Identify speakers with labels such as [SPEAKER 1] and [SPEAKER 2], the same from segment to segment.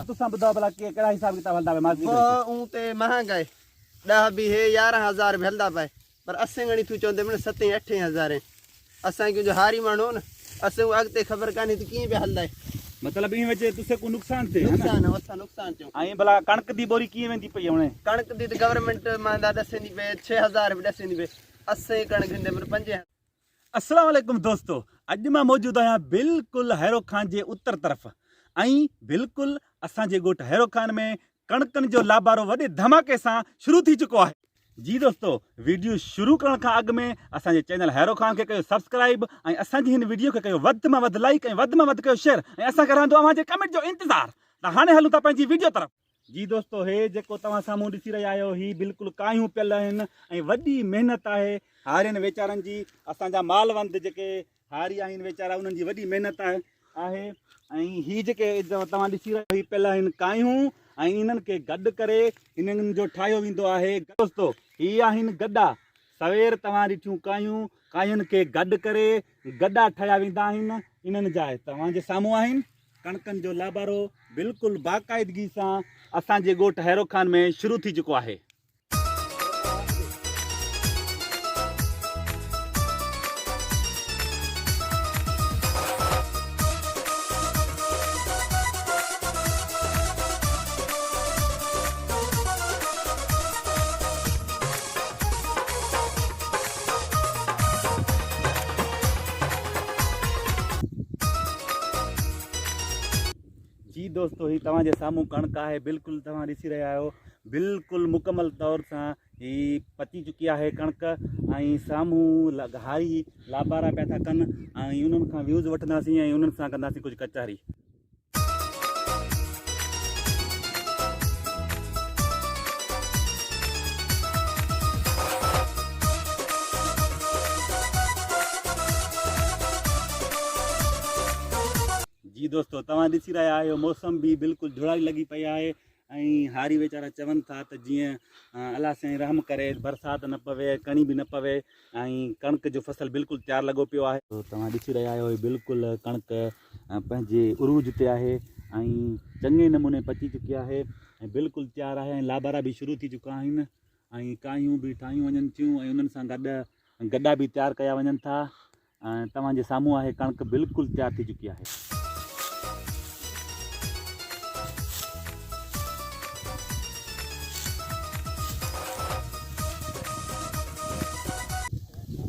[SPEAKER 1] तुसां ॿुधायो भला कहिड़ा हिसाब किताब हलंदा मार्केट में?
[SPEAKER 2] ऊं ते महांगा है 10 भी है 11,000 भी हलदा पे पर असें घणी तू चवंदे मैंने 7-8,000 असां जो हारी माण्हू न असें अॻिते ख़बर कान्हे त कीअं पिया हलंदा आहे।
[SPEAKER 1] मतलब इन वजह तुसे को नुकसान थे
[SPEAKER 2] नुकसान असां नुकसान थियो।
[SPEAKER 1] ऐं भला कणक दी बोरी कीअं वेंदी पई हाणे?
[SPEAKER 2] कणक दी त गवर्नमेंट मां ॾसेंदी पे 6,000 भी ॾसेंदी पे असें कणक ॾींदे पर 5,000।
[SPEAKER 1] अस्सलाम वालेकुम दोस्तों, अॼु मां मौजूद आहियां बिल्कुलु हैरो खान जे उत्तर तरफ़ ऐं बिल्कुलु असांजे ॻोठ हैरो खान में कणकनि जो लाबारो वॾे धमाके सां शुरू थी चुको आहे। जी दोस्तों, वीडियो शुरू करण खां अॻु में असांजे चैनल हैरो खान खे कयो सब्सक्राइब ऐं असांजी हिन वीडियो खे कयो वधि मां वधि लाइक ऐं वधि मां वधि कयो शेयर ऐं असांखे रहंदो अव्हांजे कमेंट जो इंतज़ारु। त हाणे हलूं था पंहिंजी वीडियो तरफ़। जी दोस्तों, हे जेको तव्हां साम्हूं ॾिसी रहिया आहियो ही बिल्कुलु कायूं पियल आहिनि ऐं वॾी महिनत आहे हारियुनि वीचारनि जी। असांजा मालवंद जेके हारी आहिनि वीचारा उन्हनि जी वॾी महिनत आहे ऐं ही जेके तव्हां ॾिसी रहिया ही पियल आहिनि कायूं ऐं इन्हनि खे गॾु करे इन्हनि जो ठाहियो वेंदो आहे। दोस्तों, ही आहिनि गॾा। सवेर तव्हां ॾिठियूं कायुनि खे गॾु करे गॾा ठाहिया वेंदा आहिनि। इन्हनि जा तव्हांजे साम्हूं आहिनि कणकनि जो लाबारो बिल्कुलु बाक़ाइदगी सां असांजे ॻोठ हैरो खान में शुरू थी चुको आहे। जी दोस्तों, ही तव्हांजे साम्हूं कणक आहे बिल्कुलु तव्हां ॾिसी रहिया आहियो बिल्कुलु मुकमल तौर सां ही पची चुकी आहे कणक ऐं साम्हूं हारी लाबारा पिया था कनि ऐं उन्हनि खां व्यूज़ वठंदासीं ऐं उन्हनि सां कंदासीं कुझु कचारी। जी दोस्तों, तव्हां ॾिसी रहिया आहियो मौसम बि बिल्कुलु झुड़ाई लॻी पई आहे ऐं हारी वीचारा चवनि था त जीअं अलाह साईं रहम करे बरसाति न पवे कणी बि न पवे ऐं कणक जो फसल बिल्कुलु तयारु लॻो पियो आहे। तव्हां ॾिसी रहिया आहियो बिल्कुलु कणक पंहिंजे उरूज ते आहे ऐं चङे नमूने पची चुकी आहे ऐं बिल्कुलु तयारु आहे ऐं लाबारा बि शुरू थी चुका आहिनि ऐं कायूं बि ठाहियूं वञनि थियूं ऐं उन्हनि सां गॾु गॾा बि तयारु कया वञनि था। ऐं तव्हांजे साम्हूं आहे कणक बिल्कुलु तयारु थी चुकी आहे।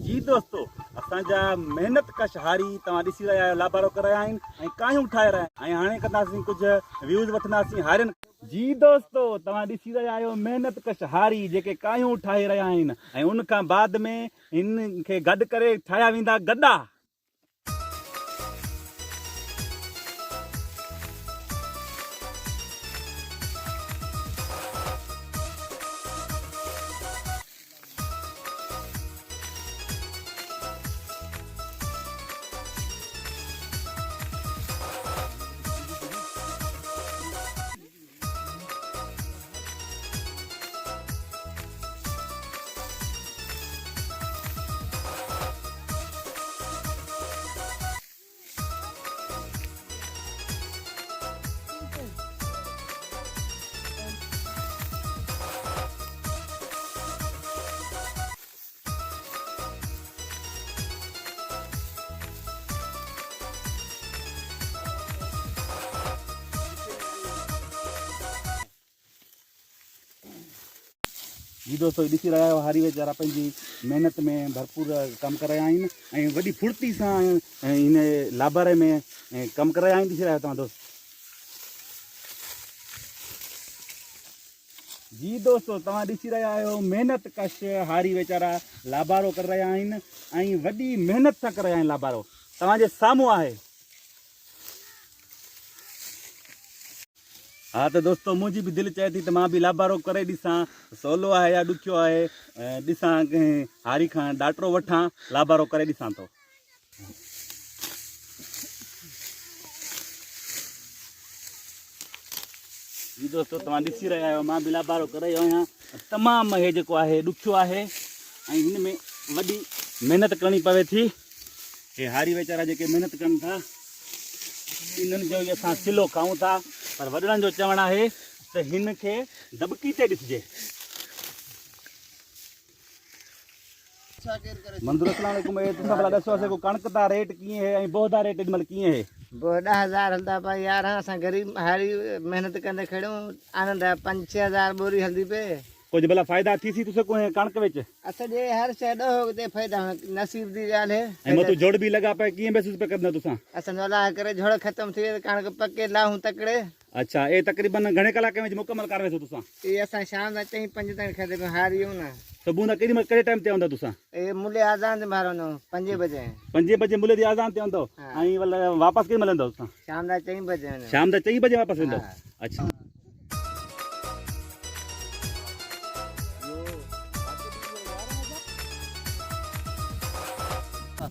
[SPEAKER 1] जी दोस्तों, असांजा महिनत कश हारी तव्हां ॾिसी रहिया आहियो लाबारो करे रहिया आहिनि ऐं कायूं ठाहे रहिया आहिनि ऐं हाणे कंदासीं कुझु व्यूज़ वठंदासीं हारियुनि। जी दोस्तों, तव्हां ॾिसी रहिया आहियो महिनत कश हारी जेके कायूं ठाहे रहिया आहिनि ऐं उन खां बाद में हिन खे गॾु करे ठाहिया वेंदा गॾा। जी दोस्तों, ॾिसी रहिया आहियो हारी वीचारा पंहिंजी महिनत में भरपूर कमु करे रहिया आहिनि ऐं वॾी फुर्ती सां हिन लाबारे में कमु करे रहिया आहिनि। ॾिसी रहिया आहियो तव्हां दोस्त। जी दोस्तों, तव्हां ॾिसी रहिया आहियो महिनत कश हारी वीचारा लाबारो करे रहिया आहिनि ऐं वॾी महिनत सां करे रहिया आहिनि लाबारो। तव्हांजे साम्हूं आहे। हाँ तो दोस्तों, मुझी भी दिल चाहे थी तो मां भी लाबारो करे ॾिसां सवलो है या ॾुखियो है ॾिसां हारी खां ॾाटरो वठां लाबारो करे ॾिसां तो। जी दोस्तों, तव्हां ॾिसी रहिया आहियो मां भी लाबारो करे रहियो आहियां। तमामु हे जेको आहे ॾुखियो आहे ऐं हिन में वॾी महिनत करणी पवे थी। हे हारी वीचारा जेके महिनत कनि था इन्हनि जो असां सिलो खाऊं था पर वॾड़नि जो चवणु आहे त हिन खे दॿकी ते ॾिसिजे। मंज़ूर अस्सलाम वालेकुम। तुसां भला ॾसो असांखे कणक दा रेट कीअं है ऐं बोह दा रेट अॼुमहिल कीअं है?
[SPEAKER 3] 10,000 हलदा पा यार। असां गरीब हारी मेहनत कंदे खड़ियूं आनंद 5-6,000 बोरी हल्दी पे।
[SPEAKER 1] कुछ भला फायदा थी सी तुसे को कणक विच?
[SPEAKER 3] असां जे हर शइ ॾहो ते फ़ाइदा नसीब दी ॻाल्हि है।
[SPEAKER 1] ऐं मथो जोड़ भी लगा पे कीअं महसूस पे करदा तुसां?
[SPEAKER 3] असां जो अलाह करे झोड़ ख़त्म थी वई कणक पके लाहूं तकड़े।
[SPEAKER 1] अच्छा, ए तकरीबन घणे कलाक में मुकम्मल कर वेसो तुसां?
[SPEAKER 3] ये असां शाम दा 4-5 ताईं खदे पे हारियूं ना।
[SPEAKER 1] सुबह ना कहिड़े टाइम ते आंदा तुसां?
[SPEAKER 3] ए मुले आज़ान ते मारो नो 5 बजे।
[SPEAKER 1] 5 बजे मुले दी आज़ान ते आंदो ऐं वापस के मिलंदो तुसां?
[SPEAKER 3] शाम दा 4 बजे।
[SPEAKER 1] शाम दा 4 बजे वापस वेंदो? अच्छा।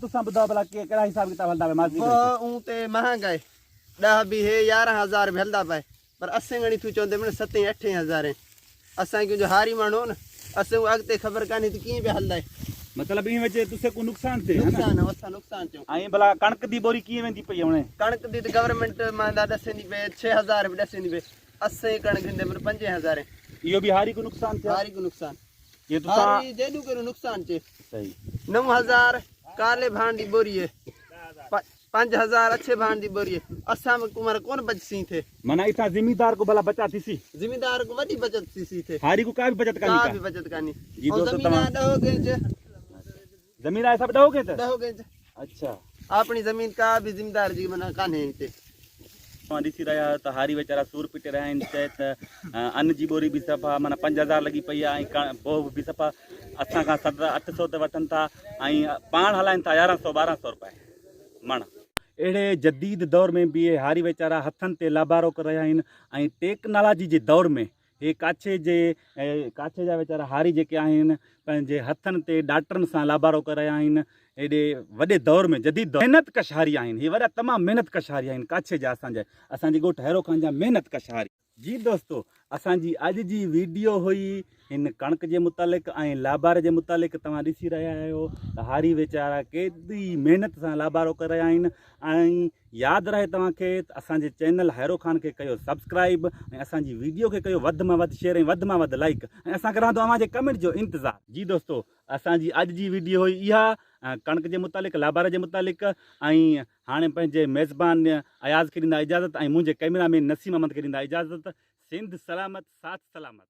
[SPEAKER 1] तुसां ॿुधायो भला कहिड़ा हिसाब किताब हलंदा वे माज़ी?
[SPEAKER 2] ऊं ते महंगा है 10 भी है 11,000 भी हलदा पे पर असें घणी तू चवंदे मैंने 7-8,000 असां जो हारी माण्हू न असें अॻिते ख़बर कान्हे त कीअं पिया हलंदा
[SPEAKER 1] मतलब इन वजह तुसे को नुकसान थे है ना?
[SPEAKER 2] नुकसान चऊं।
[SPEAKER 1] ऐं भला कणक दी बोरी कीअं वेंदी पई हाणे?
[SPEAKER 2] कणक दी त गवर्नमेंट मां ॾसेंदी पे 6,000 भी ॾसेंदी पे। असें कणक ॾींदे पर 5,000
[SPEAKER 1] इहो भी हारी को नुकसान थे?
[SPEAKER 2] हारी को नुकसान
[SPEAKER 1] ये तुसां
[SPEAKER 2] हारी जेडू करो नुकसान चे।
[SPEAKER 1] सही
[SPEAKER 2] 9,000 काले भाण दी बोरी है 5,000 अच्छे भाण दी बोरी है। असां में कुमार कौन बचसी थे?
[SPEAKER 1] माना इतना जिम्मेदार को भला बचा थी सी?
[SPEAKER 2] जिम्मेदार को वडी बचत थी थे।
[SPEAKER 1] हारी को का भी बचत
[SPEAKER 2] का
[SPEAKER 1] करनी
[SPEAKER 2] भी बचत कानी।
[SPEAKER 1] जी
[SPEAKER 2] और
[SPEAKER 1] दोस्तों,
[SPEAKER 2] जमीन ॾहो गेंज
[SPEAKER 1] जमीन आए सब डहोगे त?
[SPEAKER 2] ॾहो गेंज
[SPEAKER 1] अच्छा।
[SPEAKER 2] अपनी जमीन का भी जिम्मेदार जी मना कान्हे हिते।
[SPEAKER 1] तव्हां ॾिसी रहिया आहियो त हारी वीचारा सूर पिटे रहिया आहिनि। चए त अन्न जी बोरी बि सफ़ा माना 5,000 लॻी पई आहे ऐं पोइ बि सफ़ा असां खां 700-800 ते वठनि था ऐं पाण हलाइनि था 1,100-1,200 रुपए मण। अहिड़े जदीद दौर में बि इहे हारी वीचारा हथनि ते लाबारो करे रहिया आहिनि ऐं टेक्नोलॉजी जे दौर में हे काछे जा वीचारा हारी जेके आहिनि पंहिंजे हथनि ते डाक्टरनि सां लाबारो करे रहिया आहिनि। एॾे वॾे दौर में जदीद दौर महिनत कश हारी आहिनि। हे वॾा तमामु महिनत कश हारी आहिनि काछे जा असांजे ॻोठ हैरो खान जा महिनत कश हारी। जी दोस्तों, असांजी अॼु जी वीडियो हुई हिन कणक जे मुतालिक़ ऐं लाबार जे मुतालिक़। तव्हां ॾिसी रहिया आहियो त हारी वीचारा केतिरी महिनत सां लाबारो करे रहिया आहिनि। ऐं यादि रहे तव्हांखे त असांजे चैनल हैरो खान खे कयो सब्सक्राइब ऐं असांजी वीडियो खे कयो वधि में वधि शेयर ऐं वधि में वधि लाइक ऐं असांखे रहंदो अव्हांजे कमेंट जो इंतज़ारु। जी दोस्तों, असांजी अॼु जी वीडियो हुई इहा कणक जे मुतालिक़ लाबार जे मुतालिक़। ऐं हाणे पंहिंजे मेज़बान अयाज़ खे ॾींदा इजाज़त ऐं मुंहिंजे कैमरामैन नसीम अहमद खे ॾींदा इजाज़त। सिंध सलामत, साथ सलामत।